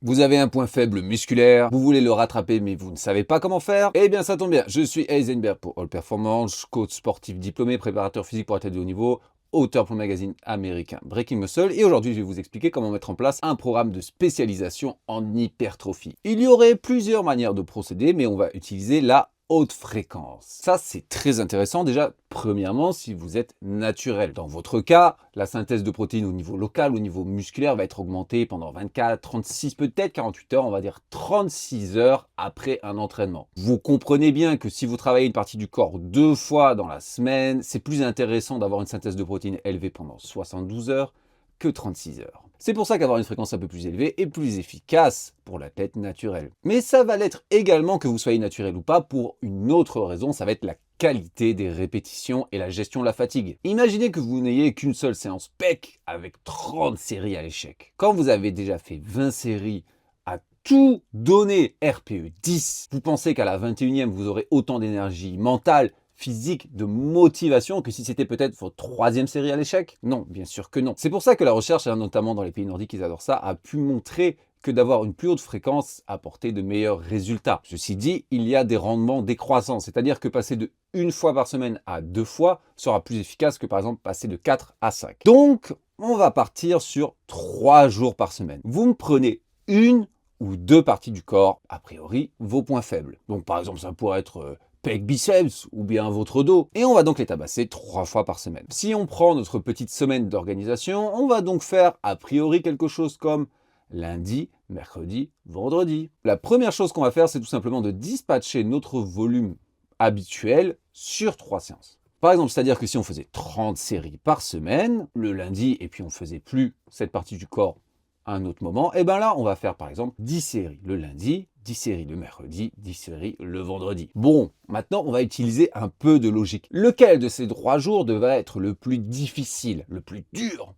Vous avez un point faible musculaire, vous voulez le rattraper mais vous ne savez pas comment faire? Eh bien ça tombe bien, je suis Heisenberg pour All Performance, coach sportif diplômé, préparateur physique pour athlètes de haut niveau, auteur pour le magazine américain Breaking Muscle, et aujourd'hui je vais vous expliquer comment mettre en place un programme de spécialisation en hypertrophie. Il y aurait plusieurs manières de procéder, mais on va utiliser la haute fréquence. Ça, c'est très intéressant. Déjà, premièrement, si vous êtes naturel. Dans votre cas, la synthèse de protéines au niveau local, au niveau musculaire, va être augmentée pendant 24, 36, peut-être 48 heures, on va dire 36 heures après un entraînement. Vous comprenez bien que si vous travaillez une partie du corps 2 fois dans la semaine, c'est plus intéressant d'avoir une synthèse de protéines élevée pendant 72 heures que 36 heures. C'est pour ça qu'avoir une fréquence un peu plus élevée est plus efficace pour l'athlète naturel. Mais ça va l'être également que vous soyez naturel ou pas pour une autre raison, ça va être la qualité des répétitions et la gestion de la fatigue. Imaginez que vous n'ayez qu'une seule séance PEC avec 30 séries à l'échec. Quand vous avez déjà fait 20 séries à tout donner RPE 10, vous pensez qu'à la 21e, vous aurez autant d'énergie mentale, physique, de motivation que si c'était peut-être votre 3e série à l'échec? Non, bien sûr que non. C'est pour ça que la recherche, notamment dans les pays nordiques, ils adorent ça, a pu montrer que d'avoir une plus haute fréquence apportait de meilleurs résultats. Ceci dit, il y a des rendements décroissants, c'est-à-dire que passer de 1 fois par semaine à 2 fois sera plus efficace que par exemple passer de 4 à 5. Donc, on va partir sur 3 jours par semaine. Vous me prenez une ou 2 parties du corps, a priori, vos points faibles. Donc par exemple, ça pourrait être pec biceps ou bien votre dos. Et on va donc les tabasser 3 fois par semaine. Si on prend notre petite semaine d'organisation, on va donc faire a priori quelque chose comme lundi, mercredi, vendredi. La première chose qu'on va faire, c'est tout simplement de dispatcher notre volume habituel sur 3 séances. Par exemple, c'est-à-dire que si on faisait 30 séries par semaine, le lundi, et puis on ne faisait plus cette partie du corps à un autre moment, et bien là, on va faire par exemple 10 séries le lundi, 10 séries le mercredi, 10 séries le vendredi. Bon, maintenant, on va utiliser un peu de logique. Lequel de ces 3 jours devrait être le plus difficile, le plus dur?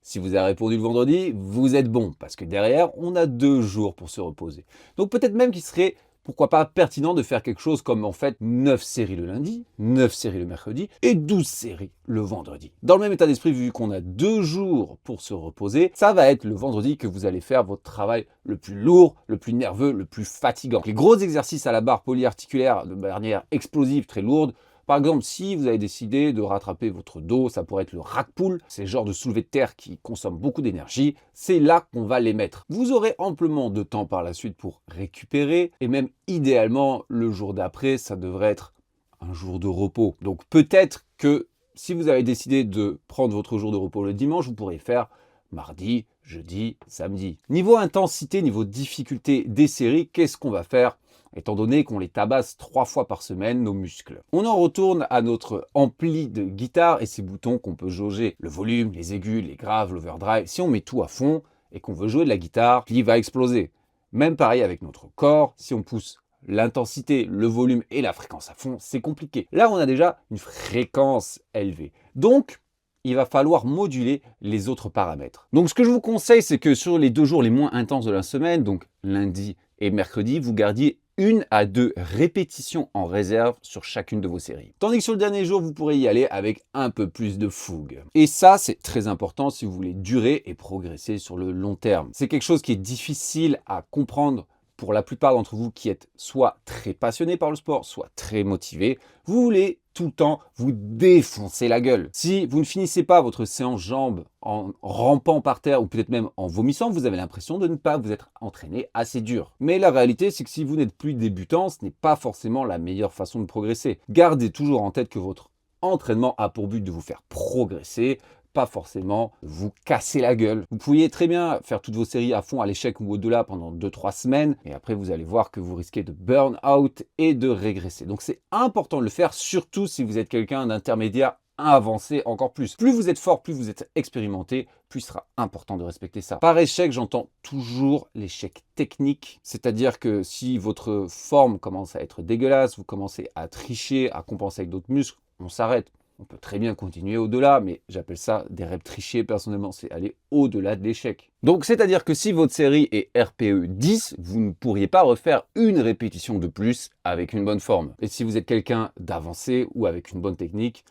Si vous avez répondu le vendredi, vous êtes bon, parce que derrière, on a 2 jours pour se reposer. Donc peut-être même qu'il serait, pourquoi pas, pertinent de faire quelque chose comme en fait 9 séries le lundi, 9 séries le mercredi et 12 séries le vendredi. Dans le même état d'esprit, vu qu'on a 2 jours pour se reposer, ça va être le vendredi que vous allez faire votre travail le plus lourd, le plus nerveux, le plus fatigant. Les gros exercices à la barre polyarticulaire de manière explosive, très lourde. Par exemple, si vous avez décidé de rattraper votre dos, ça pourrait être le rack pull, c'est le genre de soulevé de terre qui consomme beaucoup d'énergie, c'est là qu'on va les mettre. Vous aurez amplement de temps par la suite pour récupérer, et même idéalement, le jour d'après, ça devrait être un jour de repos. Donc peut-être que si vous avez décidé de prendre votre jour de repos le dimanche, vous pourrez faire mardi, jeudi, samedi. Niveau intensité, niveau difficulté des séries, qu'est-ce qu'on va faire? Étant donné qu'on les tabasse 3 fois par semaine, nos muscles. On en retourne à notre ampli de guitare et ces boutons qu'on peut jauger. Le volume, les aigus, les graves, l'overdrive. Si on met tout à fond et qu'on veut jouer de la guitare, il va exploser. Même pareil avec notre corps, si on pousse l'intensité, le volume et la fréquence à fond, c'est compliqué. Là, on a déjà une fréquence élevée. Donc, il va falloir moduler les autres paramètres. Donc, ce que je vous conseille, c'est que sur les 2 jours les moins intenses de la semaine, donc lundi et mercredi, vous gardiez 1 à 2 répétitions en réserve sur chacune de vos séries. Tandis que sur le dernier jour, vous pourrez y aller avec un peu plus de fougue. Et ça, c'est très important si vous voulez durer et progresser sur le long terme. C'est quelque chose qui est difficile à comprendre pour la plupart d'entre vous qui êtes soit très passionnés par le sport, soit très motivés. Vous voulez tout le temps vous défoncer la gueule. Si vous ne finissez pas votre séance jambes en rampant par terre ou peut-être même en vomissant, vous avez l'impression de ne pas vous être entraîné assez dur. Mais la réalité, c'est que si vous n'êtes plus débutant, ce n'est pas forcément la meilleure façon de progresser. Gardez toujours en tête que votre entraînement a pour but de vous faire progresser, pas forcément vous casser la gueule. Vous pourriez très bien faire toutes vos séries à fond à l'échec ou au-delà pendant 2-3 semaines et après vous allez voir que vous risquez de burn out et de régresser. Donc c'est important de le faire, surtout si vous êtes quelqu'un d'intermédiaire avancé encore plus. Plus vous êtes fort, plus vous êtes expérimenté, plus il sera important de respecter ça. Par échec, j'entends toujours l'échec technique, c'est-à-dire que si votre forme commence à être dégueulasse, vous commencez à tricher, à compenser avec d'autres muscles, on s'arrête. On peut très bien continuer au-delà, mais j'appelle ça des reps trichés personnellement, c'est aller au-delà de l'échec. Donc c'est-à-dire que si votre série est RPE 10, vous ne pourriez pas refaire une répétition de plus avec une bonne forme. Et si vous êtes quelqu'un d'avancé ou avec une bonne technique,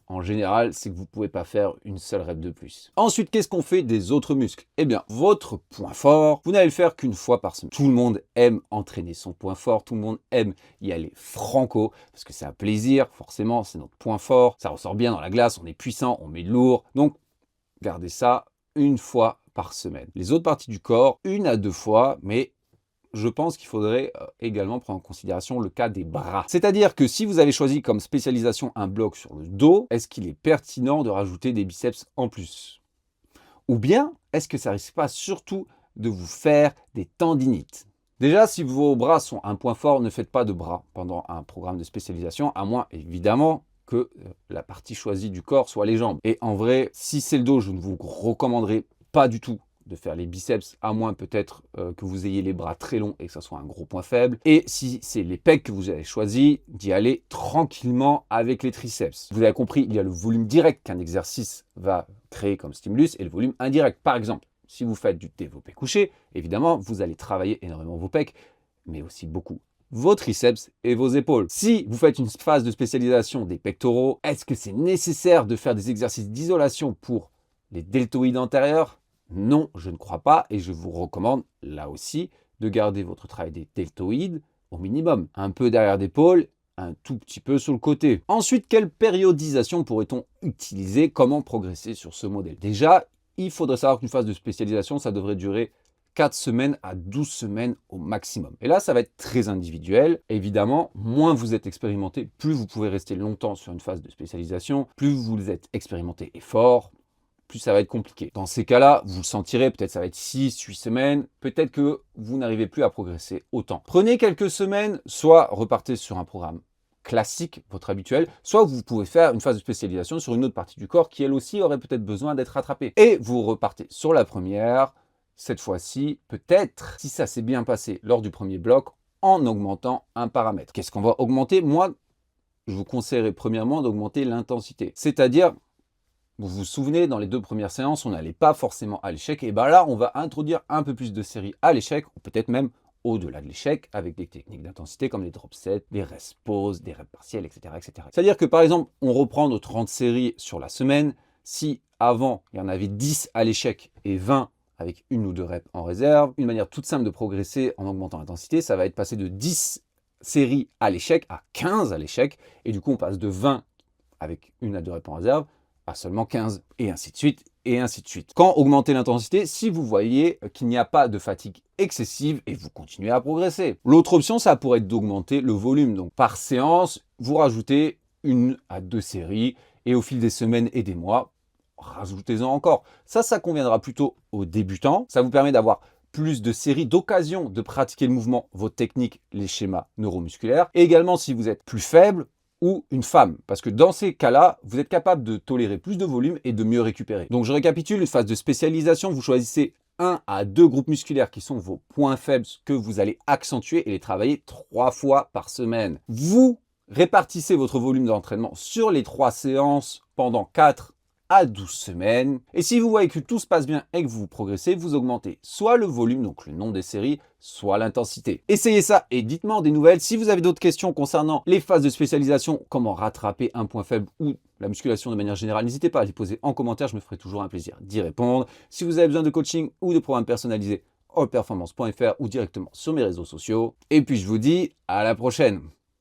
en général, c'est que vous ne pouvez pas faire une seule rep de plus. Ensuite, qu'est-ce qu'on fait des autres muscles? Eh bien, votre point fort, vous n'allez le faire qu'une fois par semaine. Tout le monde aime entraîner son point fort, tout le monde aime y aller franco, parce que c'est un plaisir, forcément, c'est notre point fort. Ça ressort bien dans la glace, on est puissant, on met de lourd. Donc, gardez ça une fois par semaine. Les autres parties du corps, 1 à 2 fois, mais je pense qu'il faudrait également prendre en considération le cas des bras. C'est-à-dire que si vous avez choisi comme spécialisation un bloc sur le dos, est-ce qu'il est pertinent de rajouter des biceps en plus? Ou bien, est-ce que ça risque pas surtout de vous faire des tendinites? Déjà, si vos bras sont un point fort, ne faites pas de bras pendant un programme de spécialisation, à moins évidemment que la partie choisie du corps soit les jambes. Et en vrai, si c'est le dos, je ne vous recommanderais pas du tout de faire les biceps, à moins peut-être que vous ayez les bras très longs et que ça soit un gros point faible. Et si c'est les pecs que vous avez choisi, d'y aller tranquillement avec les triceps. Vous avez compris, il y a le volume direct qu'un exercice va créer comme stimulus et le volume indirect. Par exemple, si vous faites du développé couché, évidemment, vous allez travailler énormément vos pecs, mais aussi beaucoup vos triceps et vos épaules. Si vous faites une phase de spécialisation des pectoraux, est-ce que c'est nécessaire de faire des exercices d'isolation pour les deltoïdes antérieurs? Non, je ne crois pas et je vous recommande là aussi de garder votre travail des deltoïdes au minimum. Un peu derrière l'épaule, un tout petit peu sur le côté. Ensuite, quelle périodisation pourrait-on utiliser? Comment progresser sur ce modèle? Déjà, il faudrait savoir qu'une phase de spécialisation, ça devrait durer 4 semaines à 12 semaines au maximum. Et là, ça va être très individuel. Évidemment, moins vous êtes expérimenté, plus vous pouvez rester longtemps sur une phase de spécialisation, plus vous êtes expérimenté et fort, plus ça va être compliqué. Dans ces cas-là, vous le sentirez, peut-être ça va être 6-8 semaines, peut-être que vous n'arrivez plus à progresser autant. Prenez quelques semaines, soit repartez sur un programme classique, votre habituel, soit vous pouvez faire une phase de spécialisation sur une autre partie du corps qui elle aussi aurait peut-être besoin d'être rattrapée. Et vous repartez sur la première, cette fois-ci, peut-être, si ça s'est bien passé lors du premier bloc, en augmentant un paramètre. Qu'est-ce qu'on va augmenter? Moi, je vous conseillerais premièrement d'augmenter l'intensité. C'est-à-dire, vous vous souvenez, dans les 2 premières séances, on n'allait pas forcément à l'échec. Et bien là, on va introduire un peu plus de séries à l'échec, ou peut-être même au-delà de l'échec, avec des techniques d'intensité comme les drop sets, les rest pause, des reps partiels, etc. etc. C'est-à-dire que par exemple, on reprend nos 30 séries sur la semaine. Si avant, il y en avait 10 à l'échec et 20 avec 1 ou 2 reps en réserve, une manière toute simple de progresser en augmentant l'intensité, ça va être passer de 10 séries à l'échec à 15 à l'échec. Et du coup, on passe de 20 avec 1 à 2 reps en réserve à seulement 15, et ainsi de suite, et ainsi de suite. Quand augmenter l'intensité, si vous voyez qu'il n'y a pas de fatigue excessive et vous continuez à progresser. L'autre option, ça pourrait être d'augmenter le volume. Donc par séance, vous rajoutez 1 à 2 séries, et au fil des semaines et des mois, rajoutez-en encore. Ça conviendra plutôt aux débutants. Ça vous permet d'avoir plus de séries, d'occasion de pratiquer le mouvement, vos techniques, les schémas neuromusculaires. Et également, si vous êtes plus faible, ou une femme, parce que dans ces cas-là, vous êtes capable de tolérer plus de volume et de mieux récupérer. Donc je récapitule, une phase de spécialisation, vous choisissez 1 à 2 groupes musculaires qui sont vos points faibles que vous allez accentuer et les travailler 3 fois par semaine. Vous répartissez votre volume d'entraînement sur les 3 séances pendant 4 à 12 semaines. Et si vous voyez que tout se passe bien et que vous progressez, vous augmentez soit le volume, donc le nombre des séries, soit l'intensité. Essayez ça et dites-moi des nouvelles. Si vous avez d'autres questions concernant les phases de spécialisation, comment rattraper un point faible ou la musculation de manière générale, n'hésitez pas à les poser en commentaire, je me ferai toujours un plaisir d'y répondre. Si vous avez besoin de coaching ou de programmes personnalisés, allperformance.fr ou directement sur mes réseaux sociaux. Et puis je vous dis à la prochaine.